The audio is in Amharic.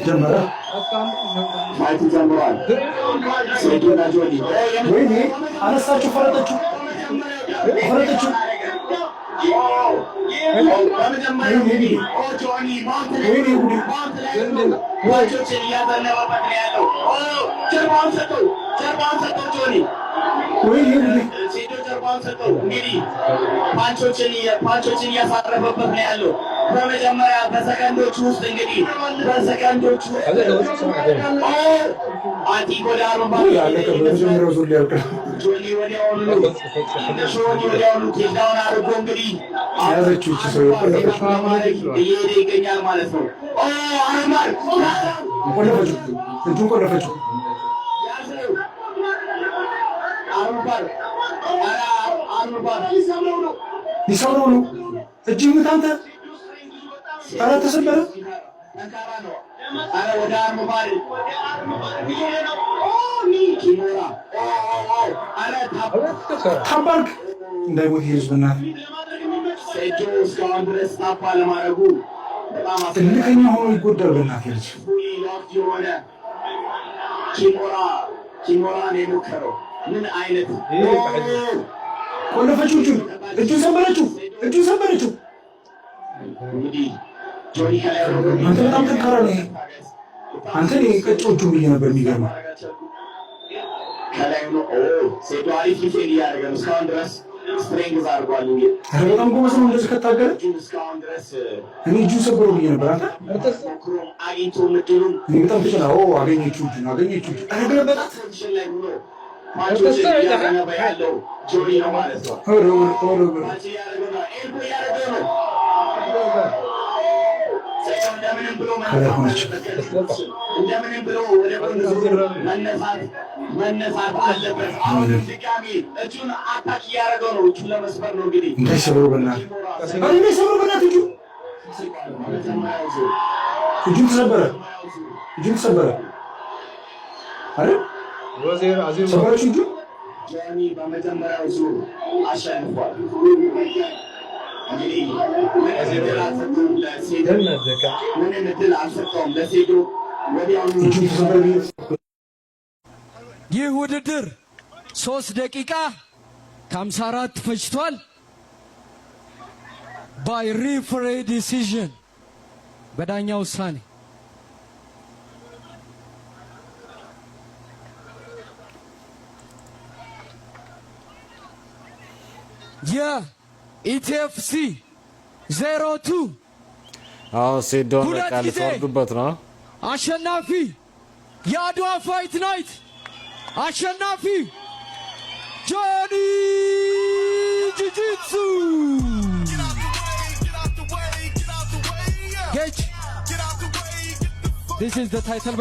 ጀመረ ፋይት ጀምሯል። ሴቶና ጆኒ ወይኔ አነሳችሁ ፈረጠችው ፈረጠችው ፓንቾችን እያሳረፈበት ነው ያለው። በመጀመሪያ በሰከንዶች ውስጥ እንግዲህ በሰከንዶች ይገኛል ማለት ነው። እጁን ቆለፈችው። ሊሰብረው ነው። እጅ ምት አንተ። ኧረ ተሰበረ። ታባርክ እንዳይሞት ይሄ ህዝብ እናት ትልከኛ ሆኖ ይጎዳል። በእናት ልጅ ኪሞራን የሞከረው ምን አይነት ቆለፈችው። እጁን ሰበረችው። እጁን ሰበረችው። አንተ በጣም ጠንካራ ነህ። አንተ ቀጮቹ ብዬ ነበር። የሚገርመው ሴቷ አሪፍ ሊፌን እያደረገ ነው እስካሁን ድረስ ስትሬንግዝ አድርጓል። በጣም ጎበዝ ነው። እንደዚህ ከታገለ እኔ እጁን ሰበሮ ብዬ ነበር። አንተ አግኝቶ ምድሉን እኔ በጣም ተጨና አገኘችው። ገለበጣት። ያለው ጆኒ ነው ማለት ነው። እንደምንም ብሎ ወደ መነሳት አለበት። አሁን ድጋሚ እጁን አታክ እያደረገው ነው። እጁን ለመስበር ነው እንግዲህ እንዳይሰብረው በእናትህ እጁን ተሰበረ። አይደል ሰበረች እጁ። ጆኒ በመጀመሪያው ዙር አሸንፏል። ይህ ውድድር 3 ደቂቃ ከ54 ፈጅቷል። ባይ ሪፍሬ ዲሲዥን በዳኛ ውሳኔ ኢቲኤፍሲ 02 ሴዶን ቃል ተወርዱበት ነው አሸናፊ የአድዋ ፋይት ናይት አሸናፊ ጆኒ ጂጂትሱ This is the title